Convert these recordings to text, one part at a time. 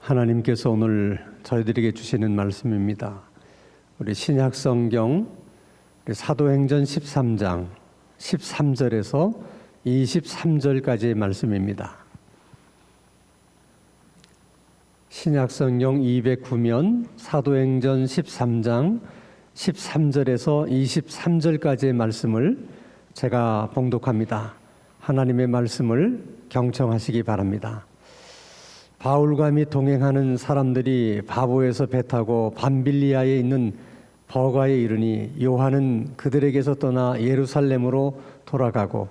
하나님께서 오늘 저희들에게 주시는 말씀입니다. 우리 신약 성경 사도행전 13장 13절에서 23절까지의 말씀입니다. 신약 성경 209면 사도행전 13장 13절에서 23절까지의 말씀을 제가 봉독합니다. 하나님의 말씀을 경청하시기 바랍니다. 바울과 및 동행하는 사람들이 바보에서 배 타고 밤빌리아에 있는 버가에 이르니 요한은 그들에게서 떠나 예루살렘으로 돌아가고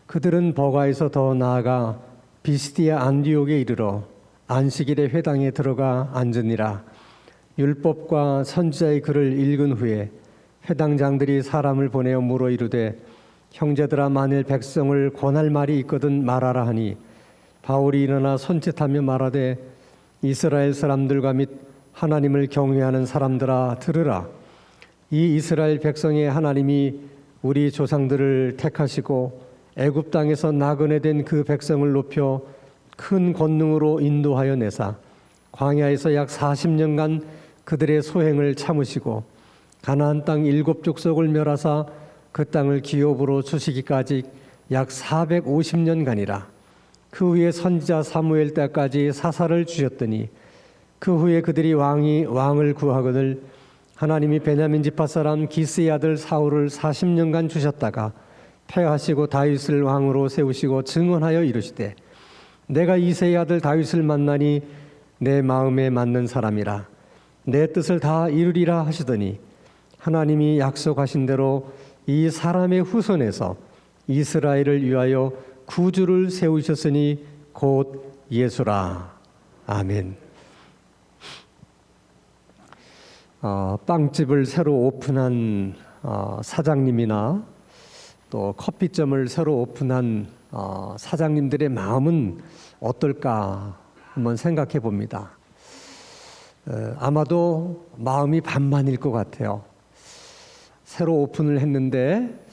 그들은 버가에서 더 나아가 비스디아 안디옥에 이르러 안식일에 회당에 들어가 앉으니라. 율법과 선지자의 글을 읽은 후에 회당장들이 사람을 보내어 물어 이르되 형제들아, 만일 백성을 권할 말이 있거든 말하라 하니 바울이 일어나 손짓하며 말하되 이스라엘 사람들과 및 하나님을 경외하는 사람들아 들으라. 이 이스라엘 백성의 하나님이 우리 조상들을 택하시고 애굽 땅에서 나그네 된 그 백성을 높여 큰 권능으로 인도하여 내사 광야에서 약 40년간 그들의 소행을 참으시고 가나안 땅 7족속을 멸하사 그 땅을 기업으로 주시기까지 약 450년간이라. 그 후에 선지자 사무엘 때까지 사사를 주셨더니 그 후에 그들이 왕을 구하거늘 하나님이 베냐민 지파 사람 기스의 아들 사울을 40년간 주셨다가 패하시고 다윗을 왕으로 세우시고 증언하여 이르시되 내가 이새의 아들 다윗을 만나니 내 마음에 맞는 사람이라 내 뜻을 다 이루리라 하시더니 하나님이 약속하신 대로 이 사람의 후손에서 이스라엘을 위하여 구주를 세우셨으니 곧 예수라. 아멘. 빵집을 새로 오픈한 사장님이나 또 커피점을 새로 오픈한 사장님들의 마음은 어떨까 한번 생각해 봅니다. 아마도 마음이 반반일 것 같아요. 새로 오픈을 했는데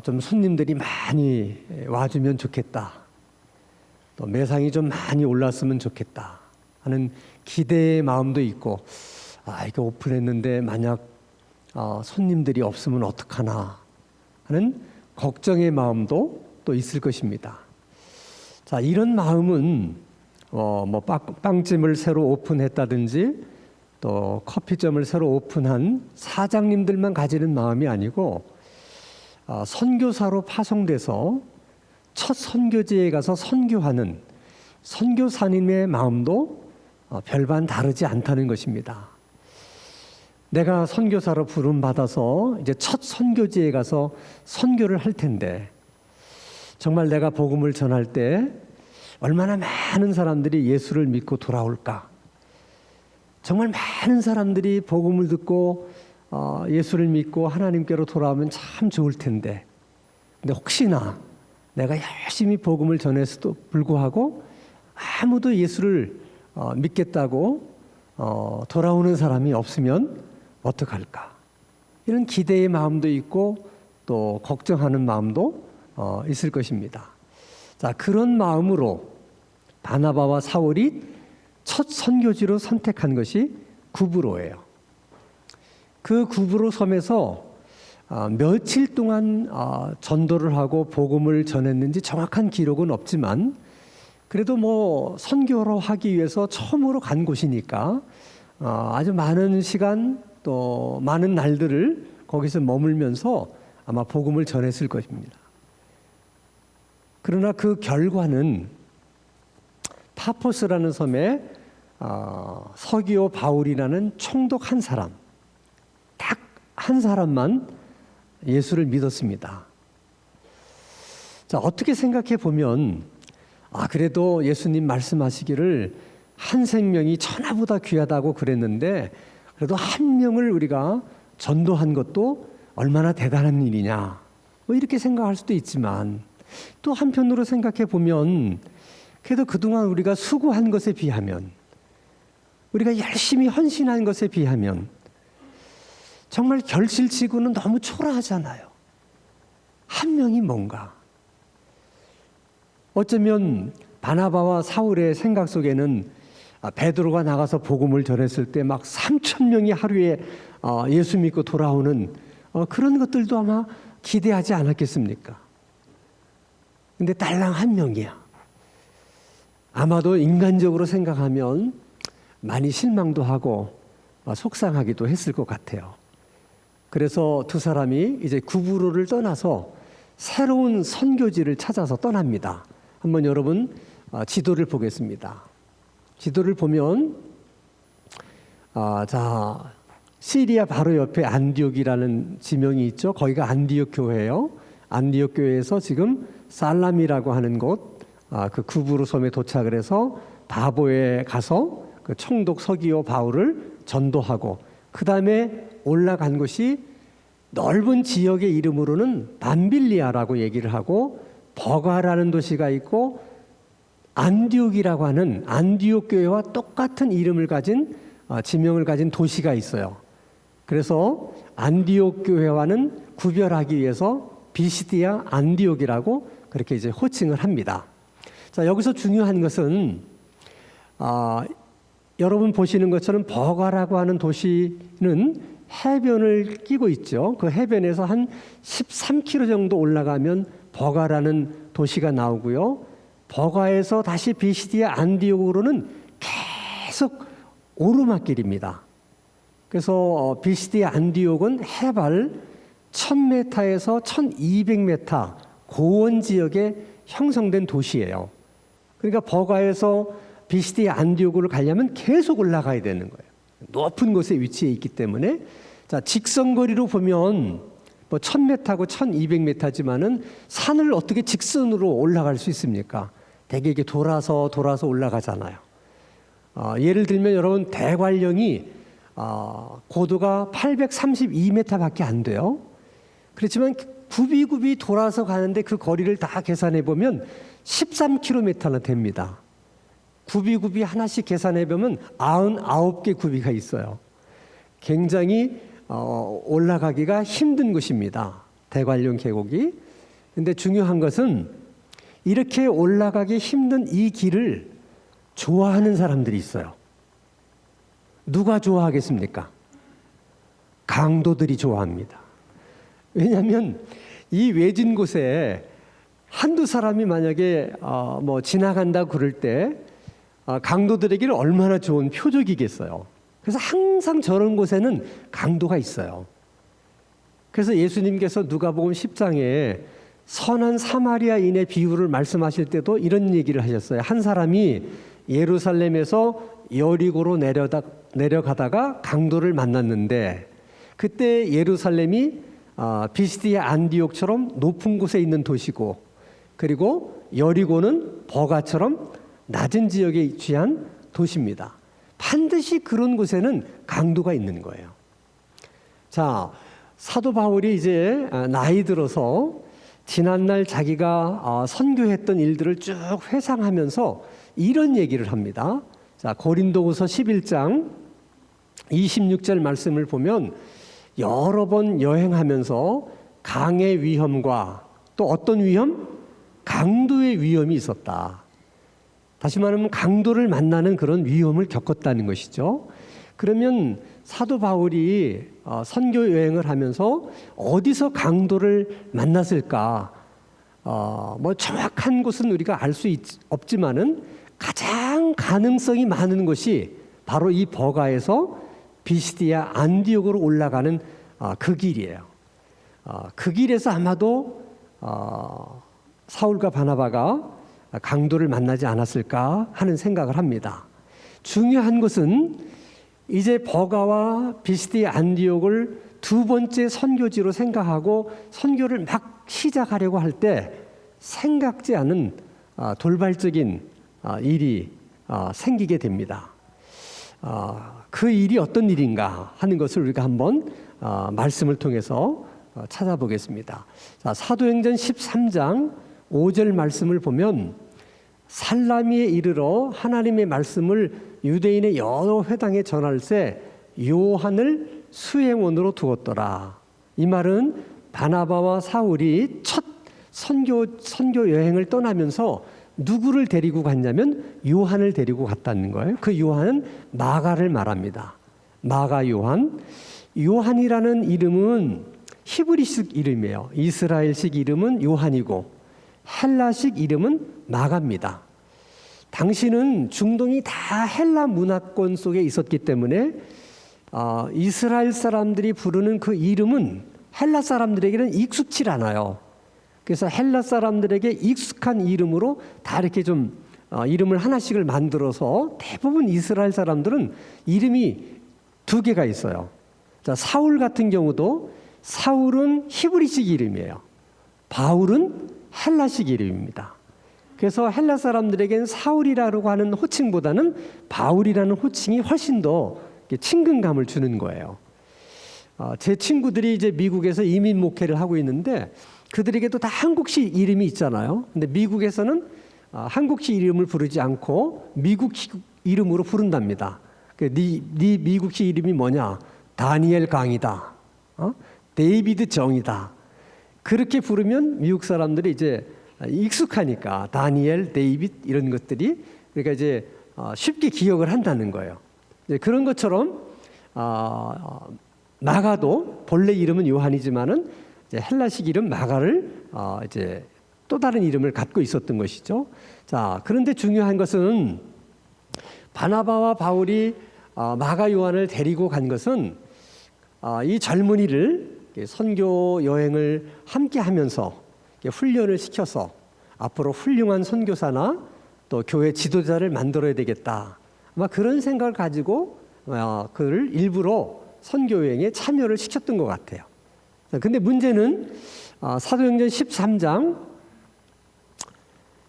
좀 손님들이 많이 와주면 좋겠다. 또 매상이 좀 많이 올랐으면 좋겠다 하는 기대의 마음도 있고, 이거 오픈했는데 만약 손님들이 없으면 어떡하나 하는 걱정의 마음도 또 있을 것입니다. 자, 이런 마음은 빵집을 새로 오픈했다든지 또 커피점을 새로 오픈한 사장님들만 가지는 마음이 아니고 선교사로 파송돼서 첫 선교지에 가서 선교하는 선교사님의 마음도 별반 다르지 않다는 것입니다. 내가 선교사로 부름받아서 이제 첫 선교지에 가서 선교를 할 텐데 정말 내가 복음을 전할 때 얼마나 많은 사람들이 예수를 믿고 돌아올까? 정말 많은 사람들이 복음을 듣고 예수를 믿고 하나님께로 돌아오면 참 좋을 텐데, 근데 혹시나 내가 열심히 복음을 전했어도 불구하고 아무도 예수를 믿겠다고 돌아오는 사람이 없으면 어떡할까? 이런 기대의 마음도 있고 또 걱정하는 마음도 있을 것입니다. 자, 그런 마음으로 바나바와 사울이 첫 선교지로 선택한 것이 구브로예요. 그 구브로 섬에서 며칠 동안 전도를 하고 복음을 전했는지 정확한 기록은 없지만 그래도 선교로 하기 위해서 처음으로 간 곳이니까 아주 많은 시간 또 많은 날들을 거기서 머물면서 아마 복음을 전했을 것입니다. 그러나 그 결과는 파포스라는 섬에 서기오 바울이라는 총독 한 사람, 딱 한 사람만 예수를 믿었습니다. 자, 어떻게 생각해 보면 그래도 예수님 말씀하시기를 한 생명이 천하보다 귀하다고 그랬는데 그래도 한 명을 우리가 전도한 것도 얼마나 대단한 일이냐 이렇게 생각할 수도 있지만 또 한편으로 생각해 보면 그래도 그동안 우리가 수고한 것에 비하면 우리가 열심히 헌신한 것에 비하면 정말 결실치고는 너무 초라하잖아요. 한 명이 뭔가. 어쩌면 바나바와 사울의 생각 속에는 베드로가 나가서 복음을 전했을 때 막 3천 명이 하루에 예수 믿고 돌아오는 그런 것들도 아마 기대하지 않았겠습니까? 근데 딸랑 한 명이야. 아마도 인간적으로 생각하면 많이 실망도 하고 속상하기도 했을 것 같아요. 그래서 두 사람이 이제 구부로를 떠나서 새로운 선교지를 찾아서 떠납니다. 한번 여러분 지도를 보겠습니다. 지도를 보면 자, 시리아 바로 옆에 안디옥이라는 지명이 있죠. 거기가 안디옥 교회예요. 안디옥 교회에서 지금 살람이라고 하는 곳, 그 구부로 섬에 도착을 해서 바보에 가서 그 총독 서기오 바울을 전도하고, 그 다음에 올라간 곳이 넓은 지역의 이름으로는 밤빌리아라고 얘기를 하고, 버가라는 도시가 있고, 안디옥이라고 하는 안디옥 교회와 똑같은 이름을 가진 지명을 가진 도시가 있어요. 그래서 안디옥 교회와는 구별하기 위해서 비시디아 안디옥이라고 그렇게 이제 호칭을 합니다. 자, 여기서 중요한 것은 여러분 보시는 것처럼 버가라고 하는 도시는 해변을 끼고 있죠. 그 해변에서 한 13km 정도 올라가면 버가라는 도시가 나오고요. 버가에서 다시 비시디아 안디옥으로는 계속 오르막길입니다. 그래서 비시디아 안디옥은 해발 1000m에서 1200m 고원 지역에 형성된 도시예요. 그러니까 버가에서 비시디아 안디옥으로 가려면 계속 올라가야 되는 거예요. 높은 곳에 위치해 있기 때문에. 자, 직선거리로 보면 뭐 1000m고 1200m지만은 산을 어떻게 직선으로 올라갈 수 있습니까? 대개 이게 돌아서 올라가잖아요. 예를 들면 여러분 대관령이 고도가 832m밖에 안 돼요. 그렇지만 굽이굽이 돌아서 가는데 그 거리를 다 계산해 보면 13km나 됩니다. 굽이굽이 하나씩 계산해 보면 99개 굽이가 있어요. 굉장히 올라가기가 힘든 곳입니다. 대관령 계곡이. 근데 중요한 것은 이렇게 올라가기 힘든 이 길을 좋아하는 사람들이 있어요. 누가 좋아하겠습니까? 강도들이 좋아합니다. 왜냐하면 이 외진 곳에 한두 사람이 만약에 뭐 지나간다고 그럴 때 강도들에게는 얼마나 좋은 표적이겠어요. 그래서 항상 저런 곳에는 강도가 있어요. 그래서 예수님께서 누가복음 10장에 선한 사마리아인의 비유를 말씀하실 때도 이런 얘기를 하셨어요. 한 사람이 예루살렘에서 여리고로 내려가다가 강도를 만났는데, 그때 예루살렘이 비시디아 안디옥처럼 높은 곳에 있는 도시고, 그리고 여리고는 버가처럼 낮은 지역에 위치한 도시입니다. 반드시 그런 곳에는 강도가 있는 거예요. 자, 사도 바울이 이제 나이 들어서 지난날 자기가 선교했던 일들을 쭉 회상하면서 이런 얘기를 합니다. 자, 고린도후서 11장 26절 말씀을 보면 여러 번 여행하면서 강의 위험과 또 어떤 위험? 강도의 위험이 있었다. 다시 말하면 강도를 만나는 그런 위험을 겪었다는 것이죠. 그러면 사도 바울이 선교 여행을 하면서 어디서 강도를 만났을까? 뭐 정확한 곳은 우리가 알 수 없지만은 가장 가능성이 많은 곳이 바로 이 버가에서 비시디아 안디옥으로 올라가는 그 길이에요. 그 길에서 아마도 사울과 바나바가 강도를 만나지 않았을까 하는 생각을 합니다. 중요한 것은 이제 버가와 비시디아 안디옥을 두 번째 선교지로 생각하고 선교를 막 시작하려고 할 때 생각지 않은 돌발적인 일이 생기게 됩니다. 그 일이 어떤 일인가 하는 것을 우리가 한번 말씀을 통해서 찾아보겠습니다. 자, 사도행전 13장 5절 말씀을 보면 살라미에 이르러 하나님의 말씀을 유대인의 여러 회당에 전할 때 요한을 수행원으로 두었더라. 이 말은 바나바와 사울이 첫 선교 여행을 떠나면서 누구를 데리고 갔냐면 요한을 데리고 갔다는 거예요. 그 요한은 마가를 말합니다. 마가 요한. 요한이라는 이름은 히브리식 이름이에요. 이스라엘식 이름은 요한이고 헬라식 이름은 마가입니다. 당시는 중동이 다 헬라 문화권 속에 있었기 때문에 이스라엘 사람들이 부르는 그 이름은 헬라 사람들에게는 익숙치 않아요. 그래서 헬라 사람들에게 익숙한 이름으로 다 이렇게 좀 이름을 하나씩을 만들어서 대부분 이스라엘 사람들은 이름이 두 개가 있어요. 자, 사울 같은 경우도 사울은 히브리식 이름이에요. 바울은 헬라식 이름입니다. 그래서 헬라 사람들에게는 사울이라고 하는 호칭보다는 바울이라는 호칭이 훨씬 더 친근감을 주는 거예요. 제 친구들이 이제 미국에서 이민 목회를 하고 있는데 그들에게도 다 한국식 이름이 있잖아요. 근데 미국에서는 한국식 이름을 부르지 않고 미국식 이름으로 부른답니다. 네 미국식 이름이 뭐냐? 다니엘 강이다. 데이비드 정이다. 그렇게 부르면 미국 사람들이 이제 익숙하니까 다니엘, 데이빗 이런 것들이 그러니까 이제 쉽게 기억을 한다는 거예요. 그런 것처럼 마가도 본래 이름은 요한이지만은 이제 헬라식 이름 마가를 이제 또 다른 이름을 갖고 있었던 것이죠. 자, 그런데 중요한 것은 바나바와 바울이 마가 요한을 데리고 간 것은 이 젊은이를 선교 여행을 함께 하면서 훈련을 시켜서 앞으로 훌륭한 선교사나 또 교회 지도자를 만들어야 되겠다. 아마 그런 생각을 가지고 그를 일부러 선교 여행에 참여를 시켰던 것 같아요. 근데 문제는 사도행전 13장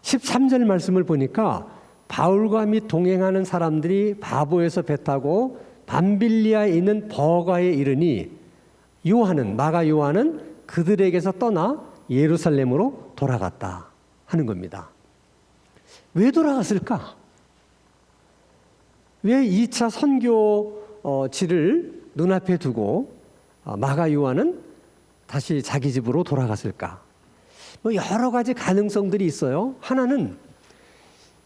13절 말씀을 보니까 바울과 및 동행하는 사람들이 바보에서 배 타고 밤빌리아에 있는 버가에 이르니 요한은 마가 요한은 그들에게서 떠나 예루살렘으로 돌아갔다 하는 겁니다. 왜 돌아갔을까? 왜 2차 선교지를 눈앞에 두고 마가 요한은 다시 자기 집으로 돌아갔을까? 뭐 여러 가지 가능성들이 있어요. 하나는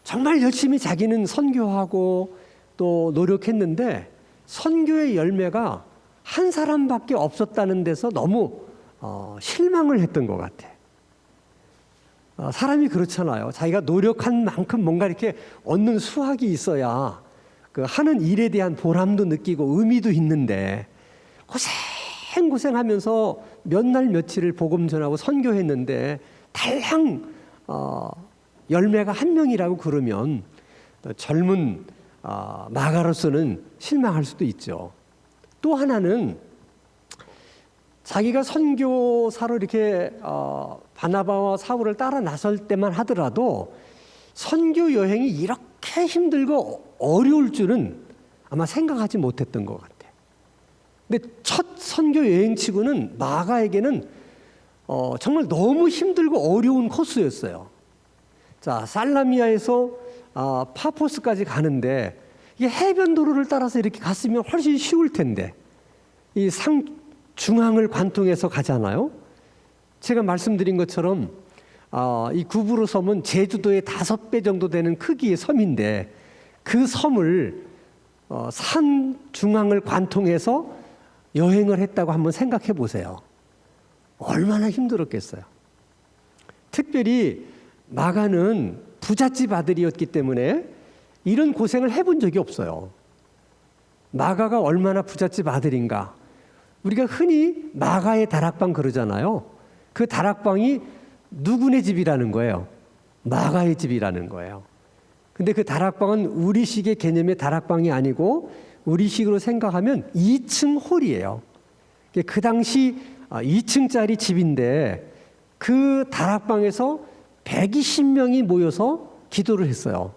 정말 열심히 자기는 선교하고 또 노력했는데 선교의 열매가 한 사람밖에 없었다는 데서 너무 실망을 했던 것 같아. 사람이 그렇잖아요. 자기가 노력한 만큼 뭔가 이렇게 얻는 수확이 있어야 그 하는 일에 대한 보람도 느끼고 의미도 있는데 고생하면서 몇 날 며칠을 복음 전하고 선교했는데 달랑 열매가 한 명이라고 그러면 젊은 마가로서는 실망할 수도 있죠. 또 하나는 자기가 선교사로 이렇게 바나바와 사울을 따라 나설 때만 하더라도 선교 여행이 이렇게 힘들고 어려울 줄은 아마 생각하지 못했던 것 같아요. 근데 첫 선교 여행치고는 마가에게는 정말 너무 힘들고 어려운 코스였어요. 자, 살라미아에서 파포스까지 가는데 이게 해변도로를 따라서 이렇게 갔으면 훨씬 쉬울 텐데 이 중앙을 관통해서 가잖아요. 제가 말씀드린 것처럼 이 구브로 섬은 제주도의 5배 정도 되는 크기의 섬인데 그 섬을 산 중앙을 관통해서 여행을 했다고 한번 생각해 보세요. 얼마나 힘들었겠어요. 특별히 마가는 부잣집 아들이었기 때문에 이런 고생을 해본 적이 없어요. 마가가 얼마나 부잣집 아들인가. 우리가 흔히 마가의 다락방 그러잖아요. 그 다락방이 누구네 집이라는 거예요. 마가의 집이라는 거예요. 근데 그 다락방은 우리식의 개념의 다락방이 아니고 우리식으로 생각하면 2층 홀이에요. 그 당시 2층짜리 집인데 그 다락방에서 120명이 모여서 기도를 했어요.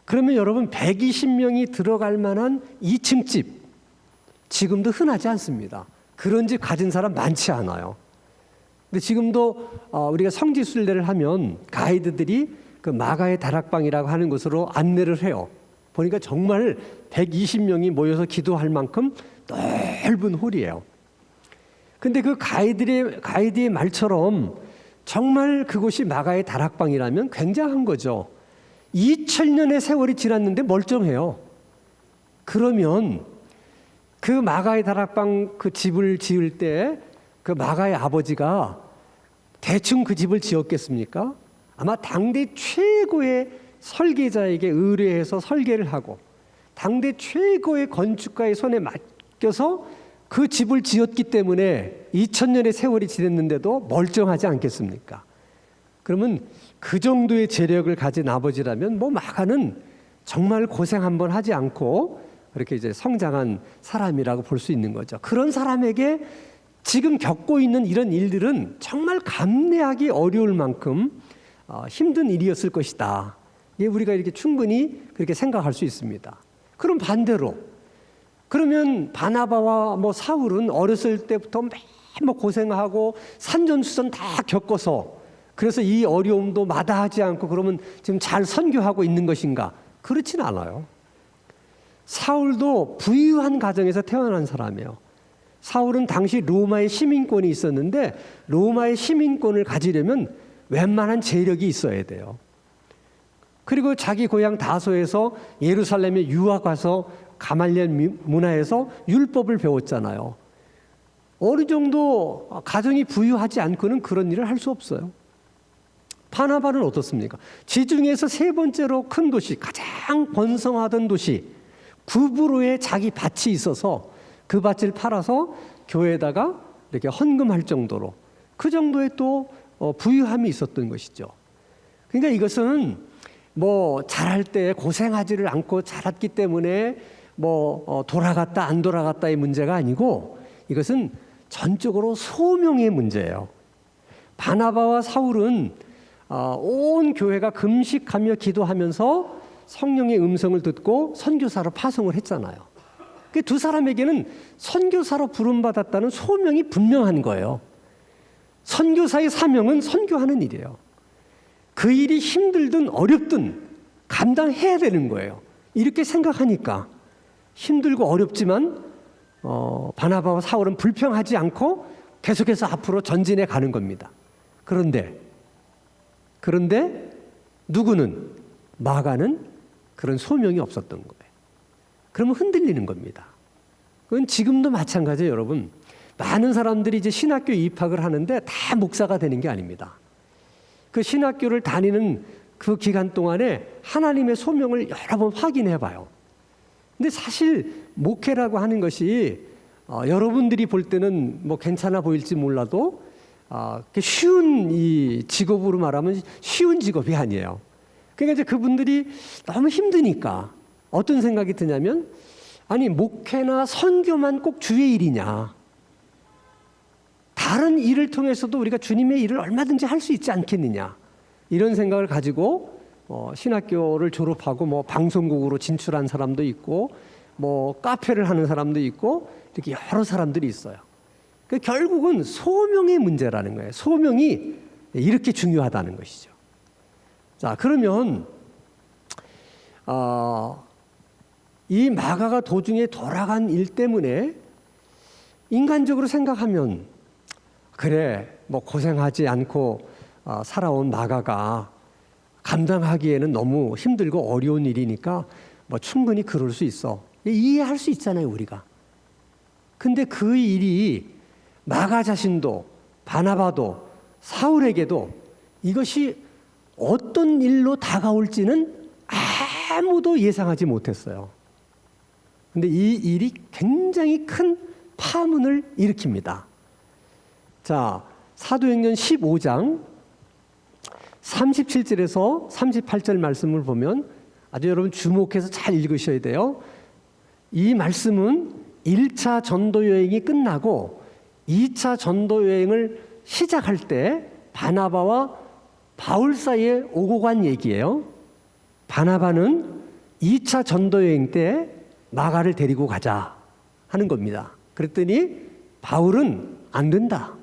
그러면 여러분 120명이 들어갈 만한 2층 집 지금도 흔하지 않습니다. 그런 집 가진 사람 많지 않아요. 근데 지금도 우리가 성지순례를 하면 가이드들이 그 마가의 다락방이라고 하는 곳으로 안내를 해요. 보니까 정말 120명이 모여서 기도할 만큼 넓은 홀이에요. 근데 그 가이드의 말처럼 정말 그곳이 마가의 다락방이라면 굉장한 거죠. 2000년의 세월이 지났는데 멀쩡해요. 그러면 그 마가의 다락방 그 집을 지을 때 그 마가의 아버지가 대충 그 집을 지었겠습니까? 아마 당대 최고의 설계자에게 의뢰해서 설계를 하고 당대 최고의 건축가의 손에 맡겨서 그 집을 지었기 때문에 2000년의 세월이 지났는데도 멀쩡하지 않겠습니까? 그러면 그 정도의 재력을 가진 아버지라면 뭐 마가는 정말 고생 한번 하지 않고 그렇게 이제 성장한 사람이라고 볼 수 있는 거죠. 그런 사람에게 지금 겪고 있는 이런 일들은 정말 감내하기 어려울 만큼 힘든 일이었을 것이다. 우리가 이렇게 충분히 그렇게 생각할 수 있습니다. 그럼 반대로 그러면 바나바와 뭐 사울은 어렸을 때부터 매일 고생하고 산전수전 다 겪어서 그래서 이 어려움도 마다하지 않고 그러면 지금 잘 선교하고 있는 것인가? 그렇진 않아요. 사울도 부유한 가정에서 태어난 사람이에요. 사울은 당시 로마의 시민권이 있었는데 로마의 시민권을 가지려면 웬만한 재력이 있어야 돼요. 그리고 자기 고향 다소에서 예루살렘에 유학 와서 가말리엘 문화에서 율법을 배웠잖아요. 어느 정도 가정이 부유하지 않고는 그런 일을 할 수 없어요. 바나바는 어떻습니까? 지중해에서 세 번째로 큰 도시, 가장 번성하던 도시 구브로에 자기 밭이 있어서 그 밭을 팔아서 교회에다가 이렇게 헌금할 정도로 그 정도의 또 부유함이 있었던 것이죠. 그러니까 이것은 뭐 잘할 때 고생하지를 않고 자랐기 때문에 뭐 돌아갔다 안 돌아갔다의 문제가 아니고 이것은 전적으로 소명의 문제예요. 바나바와 사울은 온 교회가 금식하며 기도하면서 성령의 음성을 듣고 선교사로 파송을 했잖아요. 그 두 사람에게는 선교사로 부름받았다는 소명이 분명한 거예요. 선교사의 사명은 선교하는 일이에요. 그 일이 힘들든 어렵든 감당해야 되는 거예요. 이렇게 생각하니까 힘들고 어렵지만 바나바와 사울은 불평하지 않고 계속해서 앞으로 전진해 가는 겁니다. 그런데 누구는 마가는 그런 소명이 없었던 거예요. 그러면 흔들리는 겁니다. 그건 지금도 마찬가지예요, 여러분. 많은 사람들이 이제 신학교 입학을 하는데 다 목사가 되는 게 아닙니다. 그 신학교를 다니는 그 기간 동안에 하나님의 소명을 여러 번 확인해 봐요. 근데 사실 목회라고 하는 것이 여러분들이 볼 때는 뭐 괜찮아 보일지 몰라도 쉬운 이 직업으로 말하면 쉬운 직업이 아니에요. 그러니까 이제 그분들이 너무 힘드니까 어떤 생각이 드냐면 아니 목회나 선교만 꼭 주의 일이냐? 다른 일을 통해서도 우리가 주님의 일을 얼마든지 할 수 있지 않겠느냐? 이런 생각을 가지고 신학교를 졸업하고 뭐 방송국으로 진출한 사람도 있고 뭐 카페를 하는 사람도 있고 이렇게 여러 사람들이 있어요. 결국은 소명의 문제라는 거예요. 소명이 이렇게 중요하다는 것이죠. 자, 그러면 이 마가가 도중에 돌아간 일 때문에 인간적으로 생각하면 그래 뭐 고생하지 않고 살아온 마가가 감당하기에는 너무 힘들고 어려운 일이니까 뭐 충분히 그럴 수 있어. 이해할 수 있잖아요, 우리가. 근데 그 일이 마가 자신도 바나바도 사울에게도 이것이 어떤 일로 다가올지는 아무도 예상하지 못했어요. 근데 이 일이 굉장히 큰 파문을 일으킵니다. 자, 사도행전 15장 37절에서 38절 말씀을 보면 아주 여러분 주목해서 잘 읽으셔야 돼요. 이 말씀은 1차 전도 여행이 끝나고 2차 전도 여행을 시작할 때 바나바와 바울 사이에 오고 간 얘기예요. 바나바는 2차 전도 여행 때 마가를 데리고 가자 하는 겁니다. 그랬더니 바울은 안 된다.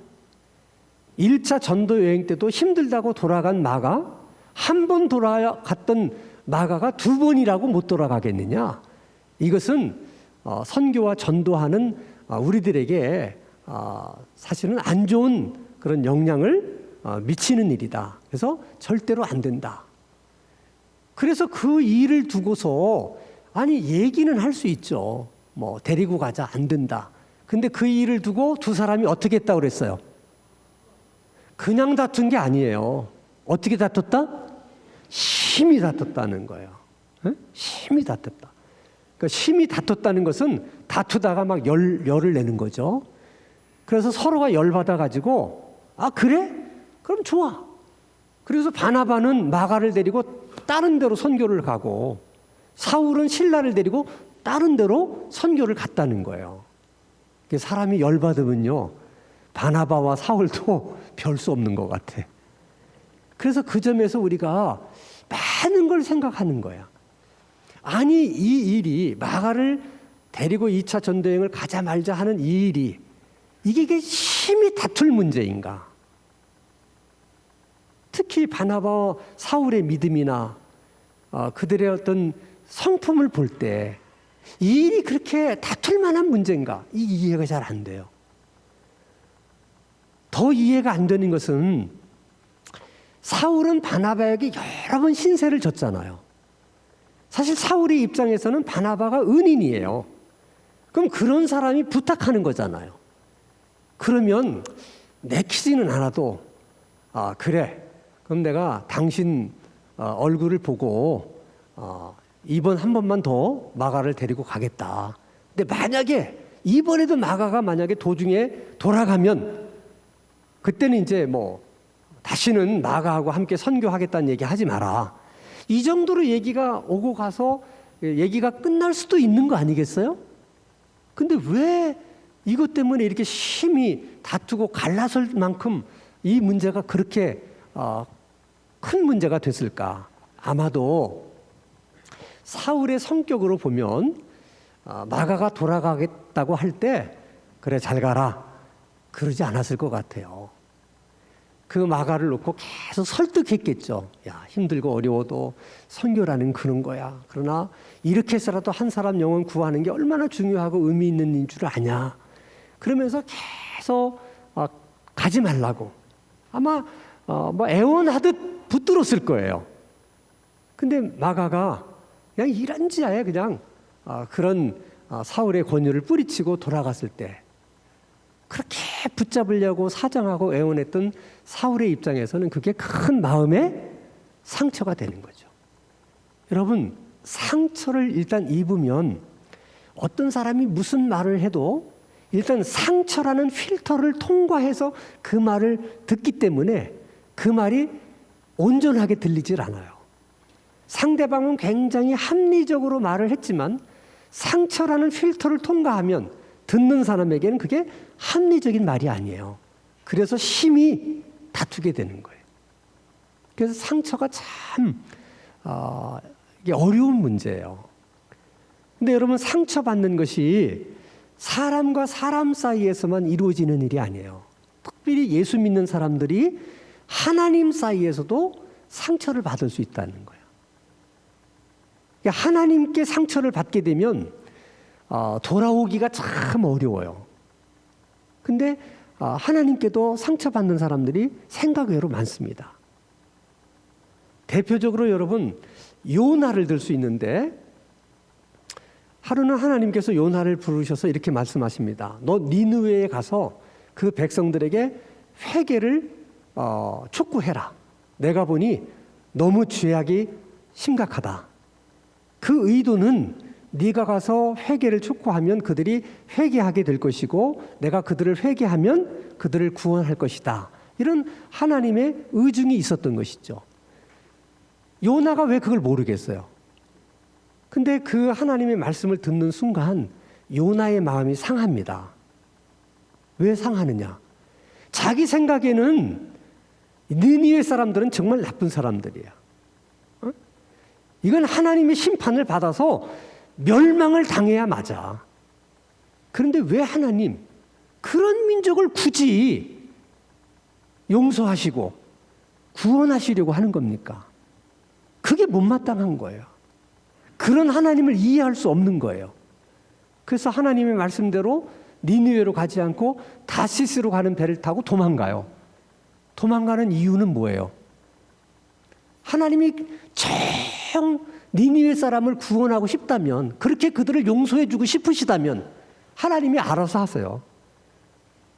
1차 전도 여행 때도 힘들다고 돌아간 마가, 한 번 돌아갔던 마가가 두 번이라고 못 돌아가겠느냐. 이것은 선교와 전도하는 우리들에게 사실은 안 좋은 그런 영향을 미치는 일이다. 그래서 절대로 안 된다. 그래서 그 일을 두고서 아니 얘기는 할 수 있죠. 뭐 데리고 가자 안 된다. 근데 그 일을 두고 두 사람이 어떻게 했다고 그랬어요? 그냥 다툰 게 아니에요. 어떻게 다퉜다? 심히 다퉜다는 거예요. 에? 심히 다퉜다. 그러니까 심히 다퉜다는 것은 다투다가 막 열을 내는 거죠. 그래서 서로가 열받아 가지고 아 그래? 그럼 좋아. 그래서 바나바는 마가를 데리고 다른 데로 선교를 가고 사울은 실라를 데리고 다른 데로 선교를 갔다는 거예요. 사람이 열받으면요 바나바와 사울도 별 수 없는 것 같아. 그래서 그 점에서 우리가 많은 걸 생각하는 거야. 아니 이 일이 마가를 데리고 2차 전도여행을 가자 말자 하는 이 일이 이게 심히 다툴 문제인가? 특히 바나바와 사울의 믿음이나 그들의 어떤 성품을 볼 때 이 일이 그렇게 다툴 만한 문제인가? 이 이해가 잘 안 돼요. 더 이해가 안 되는 것은 사울은 바나바에게 여러 번 신세를 졌잖아요. 사실 사울의 입장에서는 바나바가 은인이에요. 그럼 그런 사람이 부탁하는 거잖아요. 그러면 내키지는 않아도 그래. 그럼 내가 당신 얼굴을 보고 이번 한 번만 더 마가를 데리고 가겠다. 근데 만약에 이번에도 마가가 만약에 도중에 돌아가면 그때는 이제 뭐 다시는 마가하고 함께 선교하겠다는 얘기 하지 마라. 이 정도로 얘기가 오고 가서 얘기가 끝날 수도 있는 거 아니겠어요? 근데 왜 이것 때문에 이렇게 심히 다투고 갈라설 만큼 이 문제가 그렇게 큰 문제가 됐을까? 아마도 사울의 성격으로 보면 마가가 돌아가겠다고 할 때 그래 잘 가라 그러지 않았을 것 같아요. 그 마가를 놓고 계속 설득했겠죠. 야 힘들고 어려워도 선교라는 그런 거야. 그러나 이렇게 해서라도 한 사람 영혼 구하는 게 얼마나 중요하고 의미 있는 일 줄 아냐. 그러면서 계속 가지 말라고 아마 뭐 애원하듯 붙들었을 거예요. 근데 마가가 그냥 이란지하에 그냥 그런 사울의 권유를 뿌리치고 돌아갔을 때 그렇게 붙잡으려고 사정하고 애원했던 사울의 입장에서는 그게 큰 마음의 상처가 되는 거죠. 여러분 상처를 일단 입으면 어떤 사람이 무슨 말을 해도 일단 상처라는 필터를 통과해서 그 말을 듣기 때문에 그 말이 온전하게 들리질 않아요. 상대방은 굉장히 합리적으로 말을 했지만 상처라는 필터를 통과하면 듣는 사람에게는 그게 합리적인 말이 아니에요. 그래서 심히 다투게 되는 거예요. 그래서 상처가 참 이게 어려운 문제예요. 근데 여러분 상처받는 것이 사람과 사람 사이에서만 이루어지는 일이 아니에요. 특별히 예수 믿는 사람들이 하나님 사이에서도 상처를 받을 수 있다는 거예요. 하나님께 상처를 받게 되면 돌아오기가 참 어려워요. 근데 하나님께도 상처받는 사람들이 생각 외로 많습니다. 대표적으로 여러분 요나를 들 수 있는데 하루는 하나님께서 요나를 부르셔서 이렇게 말씀하십니다. 너 니느웨에 가서 그 백성들에게 회개를 촉구해라. 내가 보니 너무 죄악이 심각하다. 그 의도는 네가 가서 회개를 촉구하면 그들이 회개하게 될 것이고 내가 그들을 회개하면 그들을 구원할 것이다. 이런 하나님의 의중이 있었던 것이죠. 요나가 왜 그걸 모르겠어요? 근데 그 하나님의 말씀을 듣는 순간 요나의 마음이 상합니다. 왜 상하느냐? 자기 생각에는 니느웨 사람들은 정말 나쁜 사람들이야. 이건 하나님의 심판을 받아서 멸망을 당해야 맞아. 그런데 왜 하나님 그런 민족을 굳이 용서하시고 구원하시려고 하는 겁니까? 그게 못마땅한 거예요. 그런 하나님을 이해할 수 없는 거예요. 그래서 하나님의 말씀대로 니느웨로 가지 않고 다시스로 가는 배를 타고 도망가요. 도망가는 이유는 뭐예요? 하나님이 정 니느웨 사람을 구원하고 싶다면, 그렇게 그들을 용서해 주고 싶으시다면 하나님이 알아서 하세요.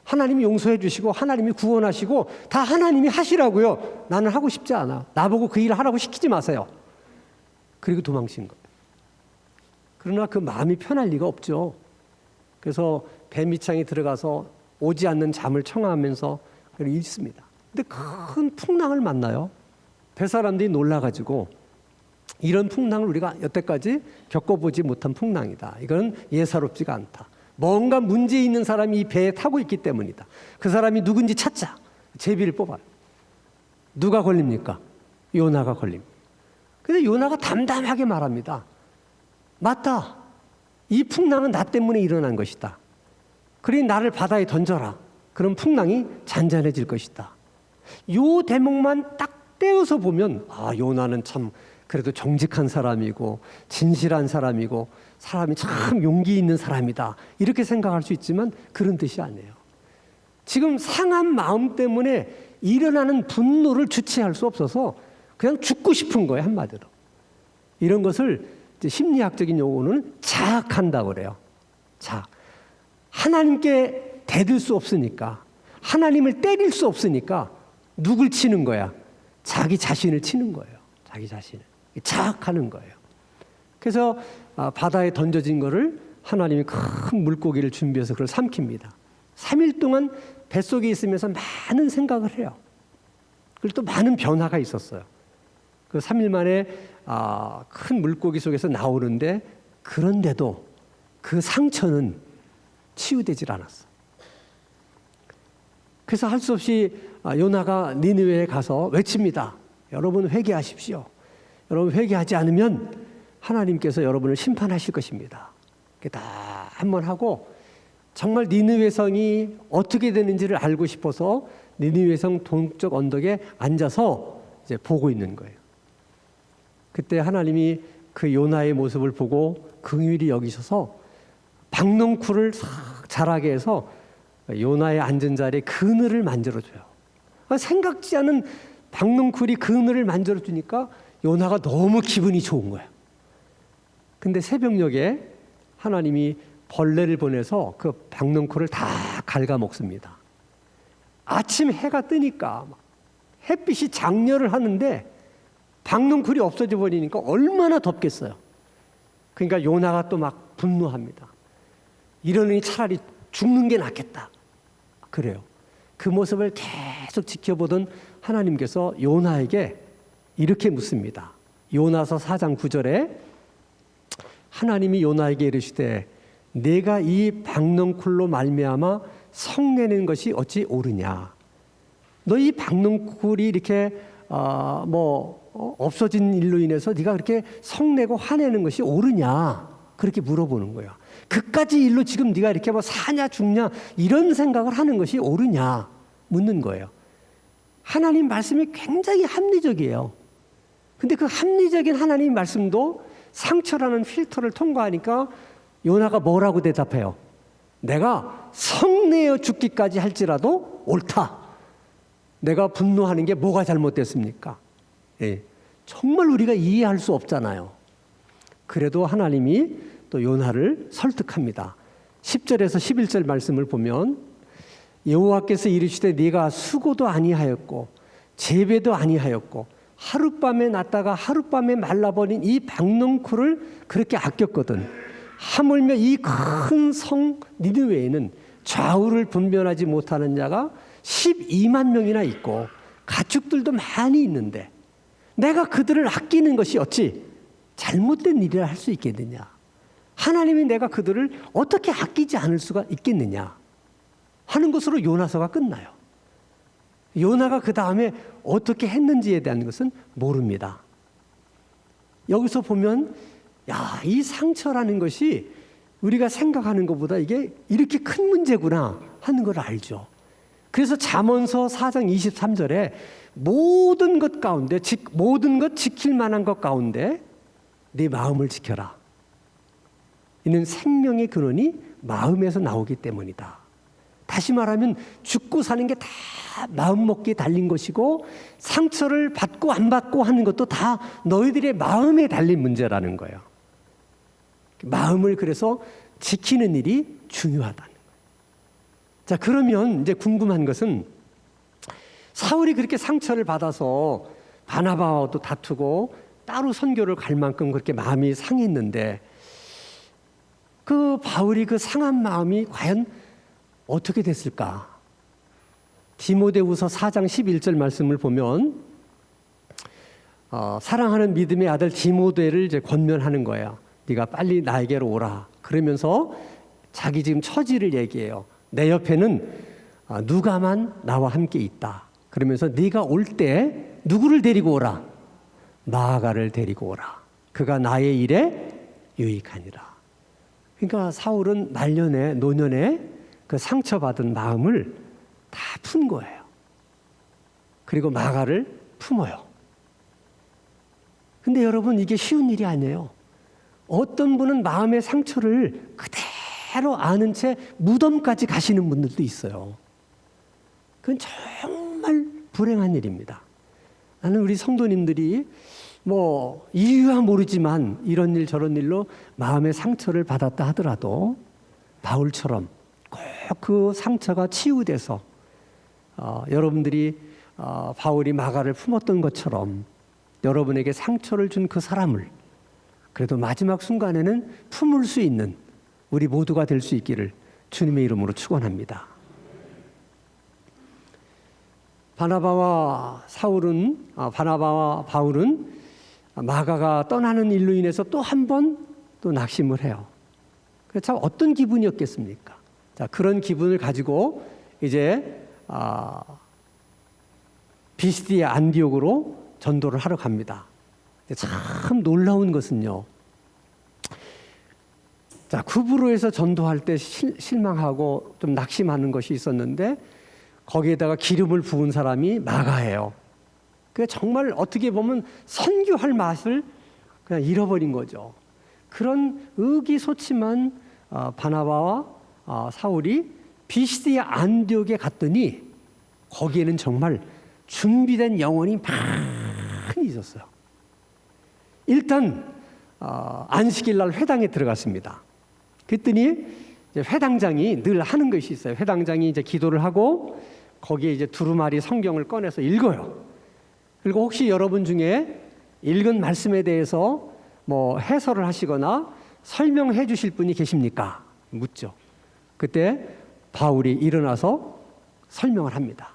하나님이 용서해 주시고 하나님이 구원하시고 다 하나님이 하시라고요. 나는 하고 싶지 않아. 나보고 그 일을 하라고 시키지 마세요. 그리고 도망친 거예요. 그러나 그 마음이 편할 리가 없죠. 그래서 뱀이창에 들어가서 오지 않는 잠을 청하면서 있습니다. 근데 큰 풍랑을 만나요. 뱃사람들이 놀라가지고 이런 풍랑을 우리가 여태까지 겪어보지 못한 풍랑이다. 이건 예사롭지가 않다. 뭔가 문제 있는 사람이 이 배에 타고 있기 때문이다. 그 사람이 누군지 찾자. 제비를 뽑아요. 누가 걸립니까? 요나가 걸립니다. 근데 요나가 담담하게 말합니다. 맞다. 이 풍랑은 나 때문에 일어난 것이다. 그러니 나를 바다에 던져라. 그럼 풍랑이 잔잔해질 것이다. 요 대목만 딱 떼어서 보면 요나는 참 그래도 정직한 사람이고 진실한 사람이고 사람이 참 용기 있는 사람이다. 이렇게 생각할 수 있지만 그런 뜻이 아니에요. 지금 상한 마음 때문에 일어나는 분노를 주체할 수 없어서 그냥 죽고 싶은 거예요, 한마디로. 이런 것을 이제 심리학적인 용어는 자학한다고 그래요. 자학. 하나님께 대들 수 없으니까, 하나님을 때릴 수 없으니까 누굴 치는 거야? 자기 자신을 치는 거예요. 자기 자신을. 자학하는 거예요. 그래서 바다에 던져진 거를 하나님이 큰 물고기를 준비해서 그걸 삼킵니다. 3일 동안 뱃속에 있으면서 많은 생각을 해요. 그리고 또 많은 변화가 있었어요. 그 3일 만에 큰 물고기 속에서 나오는데, 그런데도 그 상처는 치유되질 않았어. 그래서 할 수 없이 요나가 니느웨에 가서 외칩니다. 여러분 회개하십시오. 여러분 회개하지 않으면 하나님께서 여러분을 심판하실 것입니다. 다 한번 하고 정말 니느웨 성이 어떻게 되는지를 알고 싶어서 니느웨 성 동쪽 언덕에 앉아서 이제 보고 있는 거예요. 그때 하나님이 그 요나의 모습을 보고 긍휼히 여기셔서 박넝쿨을 싹 자라게 해서 요나의 앉은 자리에 그늘을 만들어줘요. 생각지 않은 박넝쿨이 그늘을 만들어주니까 요나가 너무 기분이 좋은 거예요. 근데 새벽녘에 하나님이 벌레를 보내서 그 박넝쿨을 다 갉아먹습니다. 아침 해가 뜨니까 햇빛이 장렬을 하는데 박넝쿨이 없어져 버리니까 얼마나 덥겠어요. 그러니까 요나가 또 막 분노합니다. 이러니 차라리 죽는 게 낫겠다. 그래요. 그 모습을 계속 지켜보던 하나님께서 요나에게 이렇게 묻습니다. 요나서 4장 9절에 하나님이 요나에게 이르시되 내가 이 박넝쿨로 말미암아 성내는 것이 어찌 옳으냐. 너 이 박넝쿨이 이렇게 없어진 일로 인해서 네가 그렇게 성내고 화내는 것이 옳으냐. 그렇게 물어보는 거예요. 그까지 일로 지금 네가 이렇게 사냐 죽냐 이런 생각을 하는 것이 옳으냐 묻는 거예요. 하나님 말씀이 굉장히 합리적이에요. 근데 그 합리적인 하나님 말씀도 상처라는 필터를 통과하니까 요나가 뭐라고 대답해요? 내가 성내어 죽기까지 할지라도 옳다. 내가 분노하는 게 뭐가 잘못됐습니까? 예, 정말 우리가 이해할 수 없잖아요. 그래도 하나님이 또 요나를 설득합니다. 10절에서 11절 말씀을 보면 여호와께서 이르시되 네가 수고도 아니하였고 재배도 아니하였고 하룻밤에 났다가 하룻밤에 말라버린 이 박넝쿨을 그렇게 아꼈거든. 하물며 이 큰 성 니느웨에는 좌우를 분별하지 못하는 자가 12만 명이나 있고 가축들도 많이 있는데 내가 그들을 아끼는 것이 어찌 잘못된 일이라 할 수 있겠느냐. 하나님이 내가 그들을 어떻게 아끼지 않을 수가 있겠느냐 하는 것으로 요나서가 끝나요. 요나가 그 다음에 어떻게 했는지에 대한 것은 모릅니다. 여기서 보면 이 상처라는 것이 우리가 생각하는 것보다 이게 이렇게 큰 문제구나 하는 걸 알죠. 그래서 잠언서 4장 23절에 모든 것 가운데 모든 것 지킬 만한 것 가운데 네 마음을 지켜라. 이는 생명의 근원이 마음에서 나오기 때문이다. 다시 말하면 죽고 사는 게 다 마음먹기에 달린 것이고, 상처를 받고 안 받고 하는 것도 다 너희들의 마음에 달린 문제라는 거예요. 마음을 그래서 지키는 일이 중요하다는 거예요. 자, 그러면 이제 궁금한 것은, 사울이 그렇게 상처를 받아서 바나바와도 다투고 따로 선교를 갈 만큼 그렇게 마음이 상했는데, 그 바울이 그 상한 마음이 과연 어떻게 됐을까? 디모데후서 4장 11절 말씀을 보면 사랑하는 믿음의 아들 디모데를 이제 권면하는 거예요. 네가 빨리 나에게로 오라. 그러면서 자기 지금 처지를 얘기해요. 내 옆에는 누가만 나와 함께 있다. 그러면서 네가 올 때 누구를 데리고 오라? 마아가를 데리고 오라. 그가 나의 일에 유익하니라. 그러니까 사울은 말년에 노년에 그 상처받은 마음을 다 푼 거예요. 그리고 마가를 품어요. 근데 여러분, 이게 쉬운 일이 아니에요. 어떤 분은 마음의 상처를 그대로 아는 채 무덤까지 가시는 분들도 있어요. 그건 정말 불행한 일입니다. 나는 우리 성도님들이 뭐 이유야 모르지만 이런 일 저런 일로 마음의 상처를 받았다 하더라도 바울처럼 꼭 그 상처가 치유돼서 여러분들이 바울이 마가를 품었던 것처럼 여러분에게 상처를 준 그 사람을 그래도 마지막 순간에는 품을 수 있는 우리 모두가 될 수 있기를 주님의 이름으로 축원합니다. 바나바와 바울은 마가가 떠나는 일로 인해서 또 한 번 또 낙심을 해요. 참 어떤 기분이었겠습니까? 자, 그런 기분을 가지고 이제 비시디아 안디옥으로 전도를 하러 갑니다. 참 놀라운 것은요. 자, 구브로에서 전도할 때 실망하고 좀 낙심하는 것이 있었는데 거기에다가 기름을 부은 사람이 마가예요. 그 정말 어떻게 보면 선교할 맛을 그냥 잃어버린 거죠. 그런 의기소침한 바나바와 사울이 비시디아 안디옥에 갔더니 거기에는 정말 준비된 영혼이 많이 있었어요. 일단 안식일 날 회당에 들어갔습니다. 그랬더니 이제 회당장이 늘 하는 것이 있어요. 회당장이 이제 기도를 하고 거기에 이제 두루마리 성경을 꺼내서 읽어요. 그리고 혹시 여러분 중에 읽은 말씀에 대해서 뭐 해설을 하시거나 설명해 주실 분이 계십니까? 묻죠. 그때 바울이 일어나서 설명을 합니다.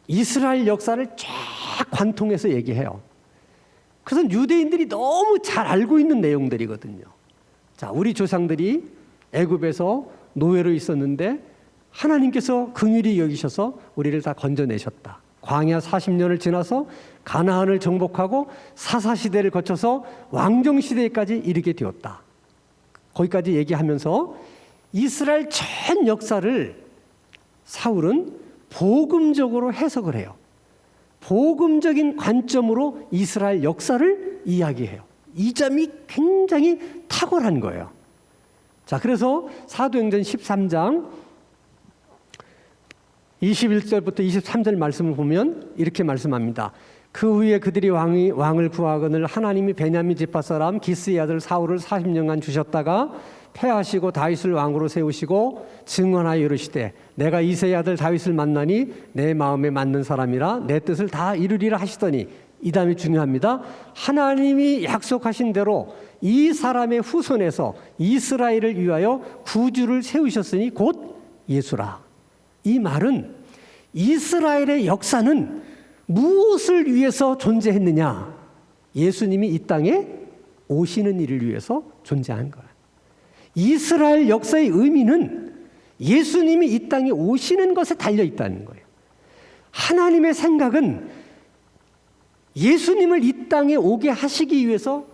이스라엘 역사를 쫙 관통해서 얘기해요. 그것은 유대인들이 너무 잘 알고 있는 내용들이거든요. 자, 우리 조상들이 애굽에서 노예로 있었는데 하나님께서 긍휼히 여기셔서 우리를 다 건져내셨다. 광야 40년을 지나서 가나안을 정복하고 사사시대를 거쳐서 왕정시대까지 이르게 되었다. 거기까지 얘기하면서 이스라엘 전 역사를 사울은 복음적으로 해석을 해요. 복음적인 관점으로 이스라엘 역사를 이야기해요. 이 점이 굉장히 탁월한 거예요. 자, 그래서 사도행전 13장 21절부터 23절 말씀을 보면 이렇게 말씀합니다. 그 후에 그들이 왕을 구하거늘 하나님이 베냐민 지파 사람 기스의 아들 사울을 40년간 주셨다가 패하시고 다윗을 왕으로 세우시고 증언하여 이르시되 내가 이새의 아들 다윗을 만나니 내 마음에 맞는 사람이라 내 뜻을 다 이루리라 하시더니, 이 다음이 중요합니다. 하나님이 약속하신 대로 이 사람의 후손에서 이스라엘을 위하여 구주를 세우셨으니 곧 예수라. 이 말은 이스라엘의 역사는 무엇을 위해서 존재했느냐? 예수님이 이 땅에 오시는 일을 위해서 존재한 거예요. 이스라엘 역사의 의미는 예수님이 이 땅에 오시는 것에 달려 있다는 거예요. 하나님의 생각은 예수님을 이 땅에 오게 하시기 위해서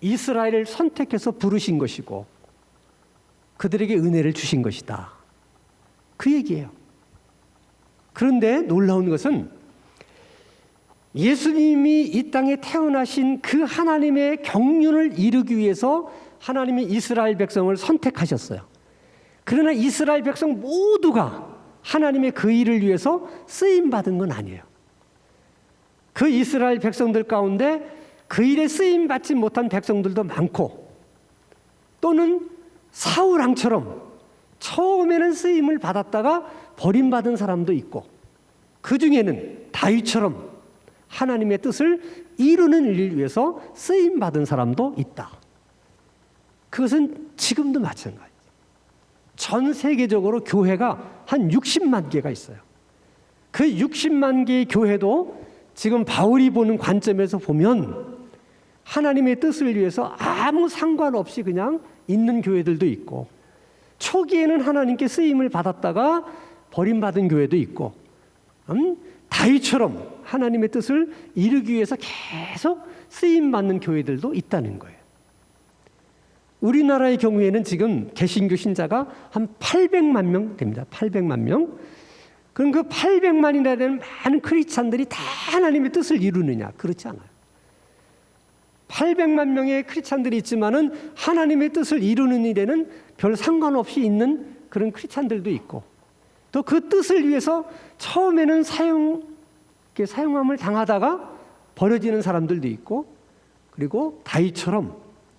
이스라엘을 선택해서 부르신 것이고 그들에게 은혜를 주신 것이다. 그 얘기예요. 그런데 놀라운 것은 예수님이 이 땅에 태어나신 그 하나님의 경륜을 이루기 위해서 하나님이 이스라엘 백성을 선택하셨어요. 그러나 이스라엘 백성 모두가 하나님의 그 일을 위해서 쓰임받은 건 아니에요. 그 이스라엘 백성들 가운데 그 일에 쓰임받지 못한 백성들도 많고, 또는 사울 왕처럼 처음에는 쓰임을 받았다가 버림받은 사람도 있고, 그 중에는 다윗처럼 하나님의 뜻을 이루는 일을 위해서 쓰임받은 사람도 있다. 그것은 지금도 마찬가지예요. 전 세계적으로 교회가 한 60만 개가 있어요. 그 60만 개의 교회도 지금 바울이 보는 관점에서 보면 하나님의 뜻을 위해서 아무 상관없이 그냥 있는 교회들도 있고, 초기에는 하나님께 쓰임을 받았다가 버림받은 교회도 있고, 다윗처럼 하나님의 뜻을 이루기 위해서 계속 쓰임받는 교회들도 있다는 거예요. 우리나라의 경우에는 지금 개신교 신자가 한 800만 명 됩니다. 800만 명. 그럼 그 800만이나 되는 많은 크리스찬들이 다 하나님의 뜻을 이루느냐? 그렇지 않아요. 800만 명의 크리스찬들이 있지만은 하나님의 뜻을 이루는 일에는 별 상관없이 있는 그런 크리스찬들도 있고, 또 그 뜻을 위해서 처음에는 사용함을 당하다가 버려지는 사람들도 있고, 그리고 다윗처럼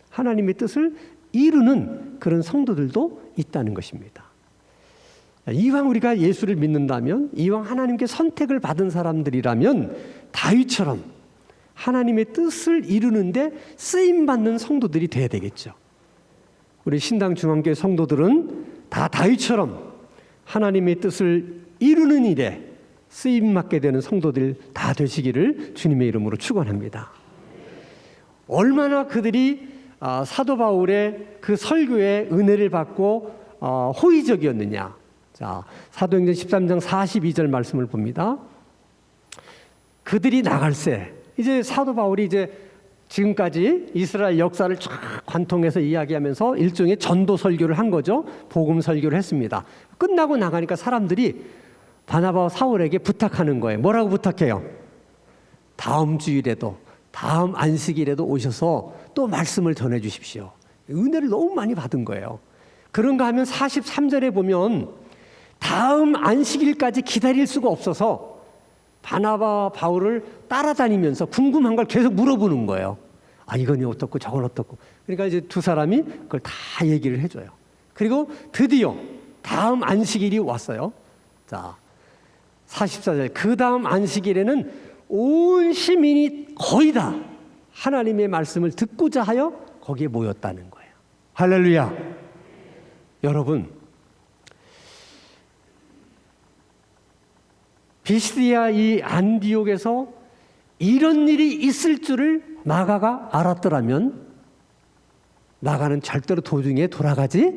하나님의 뜻을 이루는 그런 성도들도 있다는 것입니다. 이왕 우리가 예수를 믿는다면, 이왕 하나님께 선택을 받은 사람들이라면 다윗처럼 하나님의 뜻을 이루는데 쓰임받는 성도들이 돼야 되겠죠. 우리 신당 중앙교회 성도들은 다 다윗처럼 하나님의 뜻을 이루는 일에 쓰임받게 되는 성도들 다 되시기를 주님의 이름으로 축원합니다. 얼마나 그들이 사도 바울의 그 설교에 은혜를 받고 호의적이었느냐. 자, 사도행전 13장 42절 말씀을 봅니다. 그들이 나갈새, 이제 사도 바울이 이제 지금까지 이스라엘 역사를 쫙 관통해서 이야기하면서 일종의 전도 설교를 한 거죠. 복음 설교를 했습니다. 끝나고 나가니까 사람들이 바나바와 사울에게 부탁하는 거예요. 뭐라고 부탁해요? 다음 주일에도, 다음 안식일에도 오셔서 또 말씀을 전해 주십시오. 은혜를 너무 많이 받은 거예요. 그런가 하면 43절에 보면 다음 안식일까지 기다릴 수가 없어서 바나바와 바울을 따라다니면서 궁금한 걸 계속 물어보는 거예요. 아, 이건 어떻고 저건 어떻고. 그러니까 이제 두 사람이 그걸 다 얘기를 해줘요. 그리고 드디어 다음 안식일이 왔어요. 자, 44절. 그 다음 안식일에는 온 시민이 거의 다 하나님의 말씀을 듣고자 하여 거기에 모였다는 거예요. 할렐루야. 여러분, 비시디아 이 안디옥에서 이런 일이 있을 줄을 마가가 알았더라면 마가는 절대로 도중에 돌아가지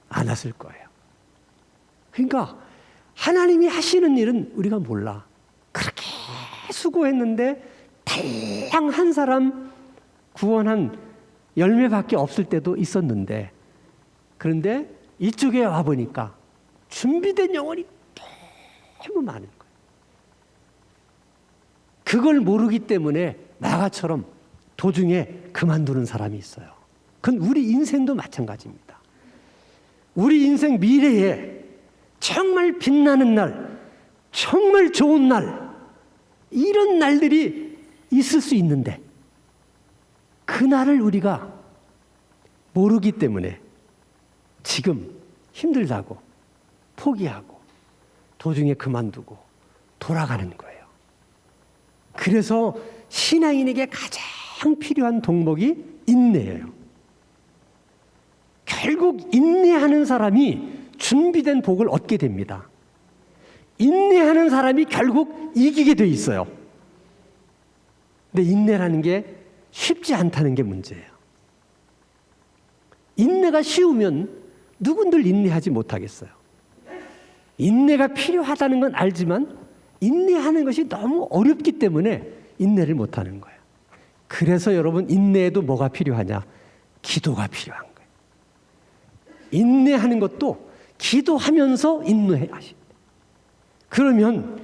않았을 거예요. 그러니까 하나님이 하시는 일은 우리가 몰라. 그렇게 수고했는데 달랑 한 사람 구원한 열매밖에 없을 때도 있었는데, 그런데 이쪽에 와보니까 준비된 영혼이 너무 많은 거예요. 그걸 모르기 때문에 마가처럼 도중에 그만두는 사람이 있어요. 그건 우리 인생도 마찬가지입니다. 우리 인생 미래에 정말 빛나는 날, 정말 좋은 날, 이런 날들이 있을 수 있는데 그 날을 우리가 모르기 때문에 지금 힘들다고 포기하고 도중에 그만두고 돌아가는 거예요. 그래서 신앙인에게 가장 필요한 덕목이 인내예요. 결국 인내하는 사람이 준비된 복을 얻게 됩니다. 인내하는 사람이 결국 이기게 돼 있어요. 근데 인내라는 게 쉽지 않다는 게 문제예요. 인내가 쉬우면 누군들 인내하지 못하겠어요. 인내가 필요하다는 건 알지만 인내하는 것이 너무 어렵기 때문에 인내를 못하는 거예요. 그래서 여러분, 인내에도 뭐가 필요하냐? 기도가 필요한 거예요. 인내하는 것도 기도하면서 인내하십니다. 그러면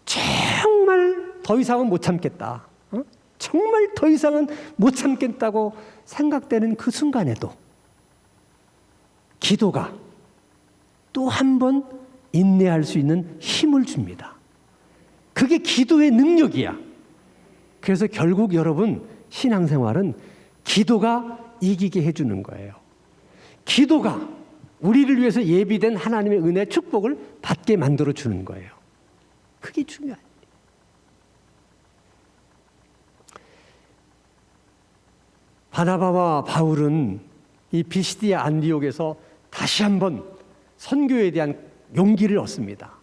정말 더 이상은 못 참겠다, 정말 더 이상은 못 참겠다고 생각되는 그 순간에도 기도가 또 한 번 인내할 수 있는 힘을 줍니다. 그게 기도의 능력이야. 그래서 결국 여러분 신앙생활은 기도가 이기게 해주는 거예요. 기도가 우리를 위해서 예비된 하나님의 은혜, 축복을 받게 만들어 주는 거예요. 그게 중요해요. 바나바와 바울은 이 비시디아 안디옥에서 다시 한번 선교에 대한 용기를 얻습니다.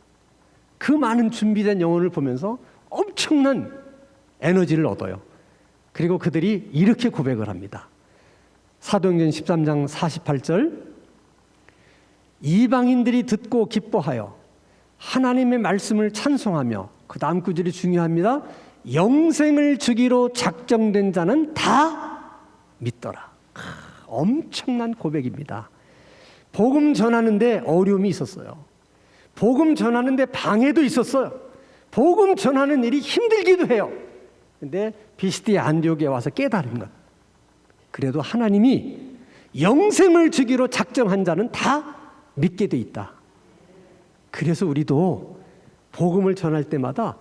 그 많은 준비된 영혼을 보면서 엄청난 에너지를 얻어요. 그리고 그들이 이렇게 고백을 합니다. 사도행전 13장 48절, 이방인들이 듣고 기뻐하여 하나님의 말씀을 찬송하며, 그 다음 구절이 중요합니다. 영생을 주기로 작정된 자는 다 믿더라. 엄청난 고백입니다. 복음 전하는데 어려움이 있었어요. 복음 전하는데 방해도 있었어요. 복음 전하는 일이 힘들기도 해요. 근데 비시디아 안디옥에 와서 깨달은 것, 그래도 하나님이 영생을 주기로 작정한 자는 다 믿게 돼 있다. 그래서 우리도 복음을 전할 때마다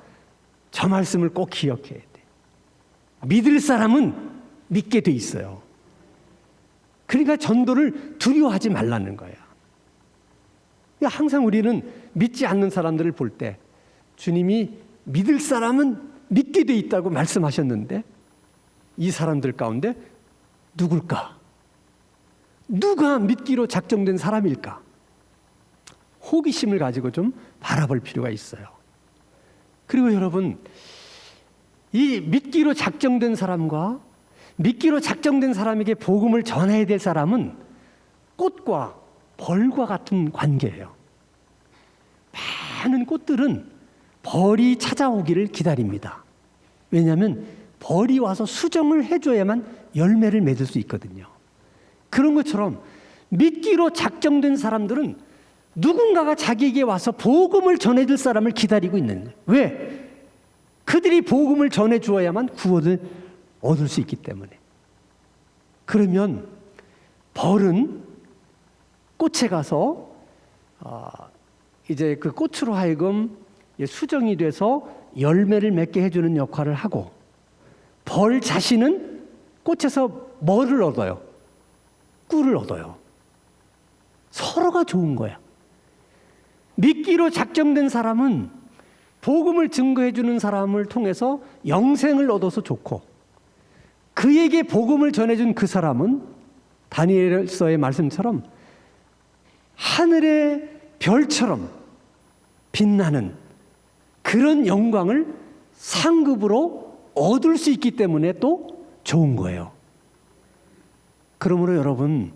저 말씀을 꼭 기억해야 돼. 믿을 사람은 믿게 돼 있어요. 그러니까 전도를 두려워하지 말라는 거야. 항상 우리는 믿지 않는 사람들을 볼 때 주님이 믿을 사람은 믿게 돼 있다고 말씀하셨는데, 이 사람들 가운데 누굴까? 누가 믿기로 작정된 사람일까? 호기심을 가지고 좀 바라볼 필요가 있어요. 그리고 여러분, 이 믿기로 작정된 사람과 믿기로 작정된 사람에게 복음을 전해야 될 사람은 꽃과 벌과 같은 관계예요. 많은 꽃들은 벌이 찾아오기를 기다립니다. 왜냐하면 벌이 와서 수정을 해줘야만 열매를 맺을 수 있거든요. 그런 것처럼 믿기로 작정된 사람들은 누군가가 자기에게 와서 복음을 전해줄 사람을 기다리고 있는 거예요. 왜? 그들이 복음을 전해주어야만 구원을 얻을 수 있기 때문에. 그러면 벌은 꽃에 가서 이제 그 꽃으로 하여금 수정이 돼서 열매를 맺게 해주는 역할을 하고, 벌 자신은 꽃에서 뭐를 얻어요? 꿀을 얻어요. 서로가 좋은 거야. 믿기로 작정된 사람은 복음을 증거해 주는 사람을 통해서 영생을 얻어서 좋고, 그에게 복음을 전해준 그 사람은 다니엘서의 말씀처럼 하늘의 별처럼 빛나는 그런 영광을 상급으로 얻을 수 있기 때문에 또 좋은 거예요. 그러므로 여러분,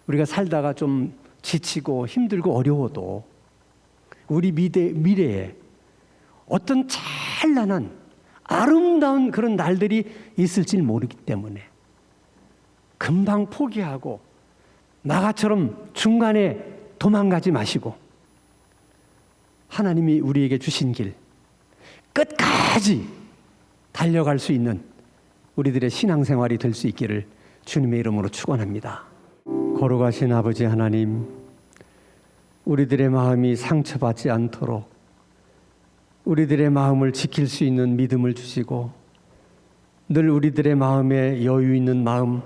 우리가 살다가 좀 지치고 힘들고 어려워도 우리 미래에 어떤 찬란한 아름다운 그런 날들이 있을지 모르기 때문에 금방 포기하고 나가처럼 중간에 도망가지 마시고, 하나님이 우리에게 주신 길 끝까지 달려갈 수 있는 우리들의 신앙생활이 될 수 있기를 주님의 이름으로 축원합니다. 거룩하신 아버지 하나님, 우리들의 마음이 상처받지 않도록 우리들의 마음을 지킬 수 있는 믿음을 주시고, 늘 우리들의 마음에 여유 있는 마음,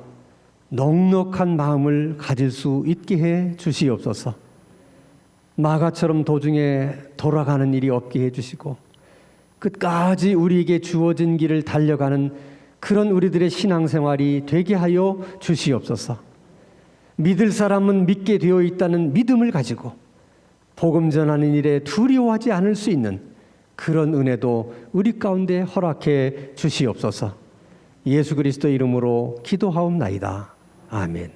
넉넉한 마음을 가질 수 있게 해 주시옵소서. 마가처럼 도중에 돌아가는 일이 없게 해 주시고, 끝까지 우리에게 주어진 길을 달려가는 그런 우리들의 신앙생활이 되게 하여 주시옵소서. 믿을 사람은 믿게 되어 있다는 믿음을 가지고 복음 전하는 일에 두려워하지 않을 수 있는 그런 은혜도 우리 가운데 허락해 주시옵소서. 예수 그리스도 이름으로 기도하옵나이다. 아멘.